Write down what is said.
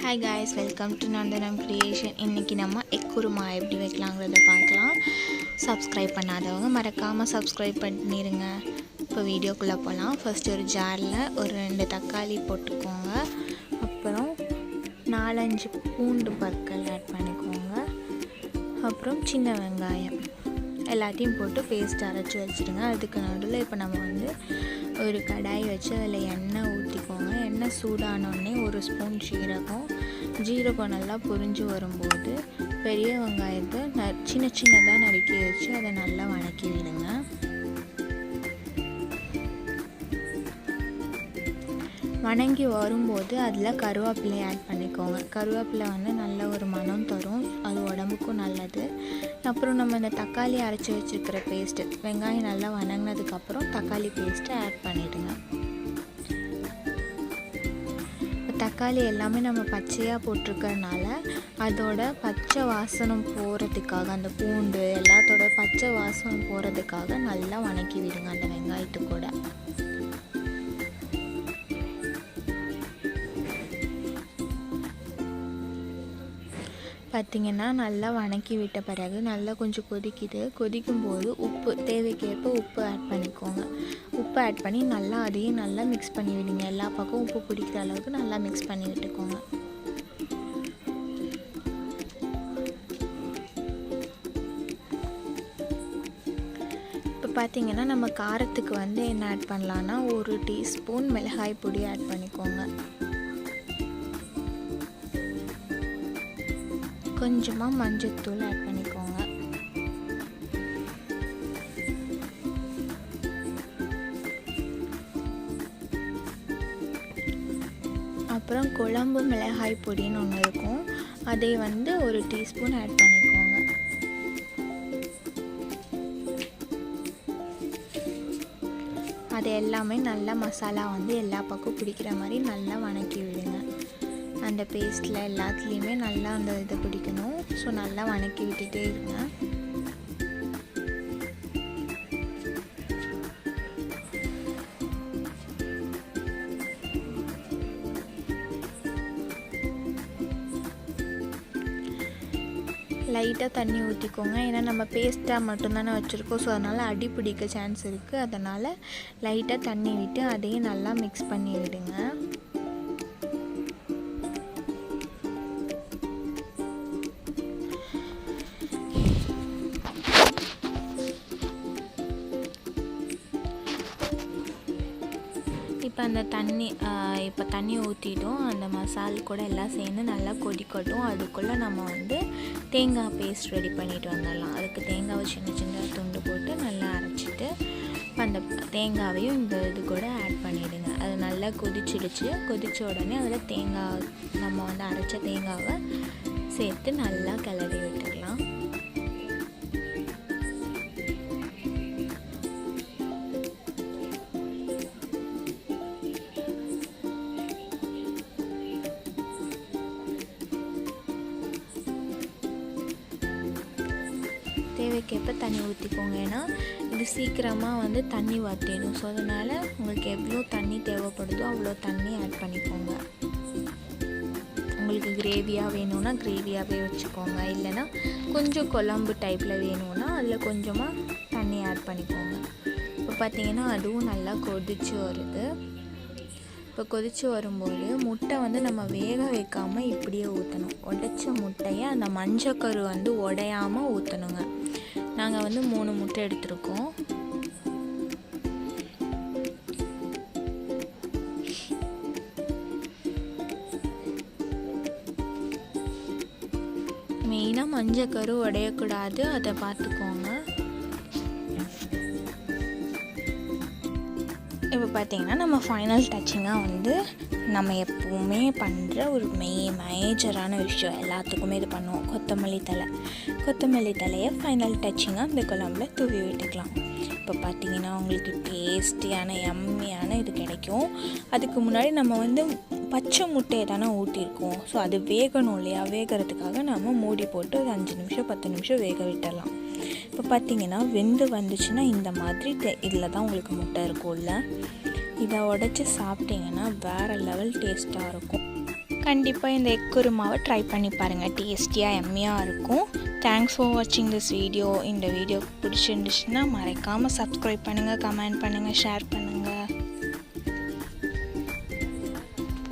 Hi guys, welcome to Nandanam creation. இன்றைக்கி நம்ம egg kurma எப்படி வைக்கலாங்கிறத பார்க்கலாம். சப்ஸ்கிரைப் பண்ணாதவங்க மறக்காமல் சப்ஸ்கிரைப் பண்ணிடுங்க. இப்போ வீடியோக்குள்ளே போகலாம். ஃபஸ்ட்டு ஒரு ஜாரில் ஒரு 2 தக்காளி போட்டுக்கோங்க. அப்புறம் 4-5 பூண்டு பற்கள் ஆட் பண்ணிக்கோங்க. அப்புறம் சின்ன வெங்காயம் எல்லாத்தையும் போட்டு பேஸ்ட் அரைச்சி வச்சுருங்க. அதுக்கு நடுவில் இப்போ நம்ம ஒரு கடாய் வச்சு அதில் எண்ணெய் ஊற்றிக்கோங்க. எண்ணெய் சூடானோடனே 1 ஸ்பூன் ஜீரகம் நல்லா பொரிஞ்சு வரும்போது பெரிய வெங்காயத்தை சின்னதாக நறுக்கி வச்சு அதை நல்லா வதக்கி விடுங்க. வதங்கி வரும்போது அதில் கருவேப்பிலை ஆட் பண்ணிக்கோங்க. கருவேப்பிலை நல்ல ஒரு மனம் தரும், அது உடம்புக்கும் நல்லது. அப்புறம் நம்ம இந்த தக்காளி அரைச்சி வச்சுருக்கிற பேஸ்ட்டு, வெங்காயம் நல்லா வதங்கினதுக்கப்புறம் தக்காளி பேஸ்ட்டை ஆட் பண்ணிவிடுங்க. தக்காளி எல்லாமே நம்ம பச்சையாக போட்டிருக்கறனால அதோட பச்சை வாசனம் போகிறதுக்காக, அந்த பூண்டு எல்லாத்தோட பச்சை வாசனம் போகிறதுக்காக நல்லா வதக்கி விடுங்க அந்த வெங்காயத்து கூட. பார்த்திங்கன்னா நல்லா வதக்கி விட்ட பிறகு நல்லா கொஞ்சம் கொதிக்கும்போது உப்பு தேவைக்கேற்ப உப்பு ஆட் பண்ணிக்கோங்க. உப்பு ஆட் பண்ணி நல்லா அதையும் நல்லா மிக்ஸ் பண்ணி விடுங்க. எல்லா பக்கம் உப்பு பிடிக்கிற அளவுக்கு நல்லா மிக்ஸ் பண்ணி விட்டுக்கோங்க. இப்போ பார்த்திங்கன்னா நம்ம காரத்துக்கு என்ன ஆட் பண்ணலான்னா 1 டீஸ்பூன் மிளகாய் பொடி ஆட் பண்ணிக்கோங்க. கொஞ்சமாக மஞ்சள்தூள் ஆட் பண்ணிக்கோங்க. அப்புறம் குழம்பு மிளகாய் பொடின்னு ஒன்று இருக்கும், அதை 1 டீஸ்பூன் ஆட் பண்ணிக்கோங்க. அது எல்லாமே நல்லா மசாலா எல்லா பக்கம் பிடிக்கிற மாதிரி நல்லா வதக்கி விடுங்க. அந்த பேஸ்ட்டில் எல்லாத்துலேயுமே நல்லா அந்த இதை பிடிக்கணும். ஸோ நல்லா வதக்கி விட்டுட்டே இருங்க. லைட்டாக தண்ணி ஊற்றிக்கோங்க. ஏன்னா நம்ம பேஸ்ட்டாக மட்டும்தானே வச்சுருக்கோம், ஸோ அதனால் அடி பிடிக்க சான்ஸ் இருக்குது. அதனால் லைட்டாக தண்ணி விட்டு அதையும் நல்லா மிக்ஸ் பண்ணி விடுங்க. இப்போ தண்ணி ஊற்றிட்டோம். அந்த மசால் கூட எல்லாம் சேர்ந்து நல்லா கொதிக்கட்டும். அதுக்குள்ளே நம்ம தேங்காய் பேஸ்ட் ரெடி பண்ணிட்டு வந்துடலாம். அதுக்கு தேங்காவை சின்ன துண்டு போட்டு நல்லா அரைச்சிட்டு அந்த தேங்காவையும் இந்த இது கூட ஆட் பண்ணிவிடுங்க. அது நல்லா கொதிச்ச உடனே அதில் தேங்காய் நம்ம அரைச்ச தேங்காவை சேர்த்து நல்லா கிளறி விட்டுக்கலாம். தேவைக்கேற்ப தண்ணி ஊற்றிக்கோங்க. ஏன்னா இது சீக்கிரமாக தண்ணி வற்றிடும். ஸோ அதனால் உங்களுக்கு எவ்வளோ தண்ணி தேவைப்படுதோ அவ்வளோ தண்ணி ஆட் பண்ணிக்கோங்க. உங்களுக்கு கிரேவியாக வேணும்னா கிரேவியாகவே வச்சுக்கோங்க. இல்லைன்னா கொஞ்சம் குழம்பு டைப்பில் வேணும்னா அதில் கொஞ்சமாக தண்ணி ஆட் பண்ணிக்கோங்க. இப்போ பார்த்திங்கன்னா அதுவும் நல்லா கொதிச்சு வருது. இப்போ கொதித்து வரும்போது முட்டை நம்ம வேக வைக்காமல் இப்படியே ஊற்றணும். உடைச்ச முட்டையை அந்த மஞ்சக்கரு உடையாமல் ஊற்றணுங்க. நாங்கள் 3 முட்டை எடுத்திருக்கோம். மெயினாக மஞ்சக்கரு உடையக்கூடாது, அதை பார்த்துக்கோங்க. இப்போ பார்த்திங்கன்னா நம்ம ஃபைனல் டச்சிங்காக நம்ம எப்போவுமே பண்ணுற ஒரு மேஜரான விஷயம், எல்லாத்துக்குமே இது பண்ணுவோம், கொத்தமல்லி தலையை ஃபைனல் டச்சிங்காக இந்த குழம்புல தூவி விட்டுக்கலாம். இப்போ பார்த்திங்கன்னா உங்களுக்கு டேஸ்டியான எம்மியான இது கிடைக்கும். அதுக்கு முன்னாடி நம்ம பச்சை முட்டையை தானே ஊற்றிருக்கோம். ஸோ அது வேகணும் இல்லையா, வேகிறதுக்காக நம்ம மூடி போட்டு ஒரு 5 நிமிஷம் 10 நிமிஷம் வேக விட்டுடலாம். இப்போ பார்த்திங்கன்னா வெந்து வந்துச்சுன்னா இந்த மாதிரி இதில் தான் உங்களுக்கு முட்டை இருக்கும்ல. இதை உடைச்சி சாப்பிட்டிங்கன்னா வேறு லெவல் டேஸ்ட்டாக இருக்கும். கண்டிப்பாக இந்த எக் குருமாவை ட்ரை பண்ணி பாருங்கள். டேஸ்டியாக எம்மியாக இருக்கும். தேங்க்ஸ் ஃபார் வாட்சிங் திஸ் வீடியோ. இந்த வீடியோ பிடிச்சிருந்துச்சுன்னா மறக்காமல் சப்ஸ்கிரைப் பண்ணுங்கள், கமெண்ட் பண்ணுங்கள், ஷேர் பண்ணுங்கள்.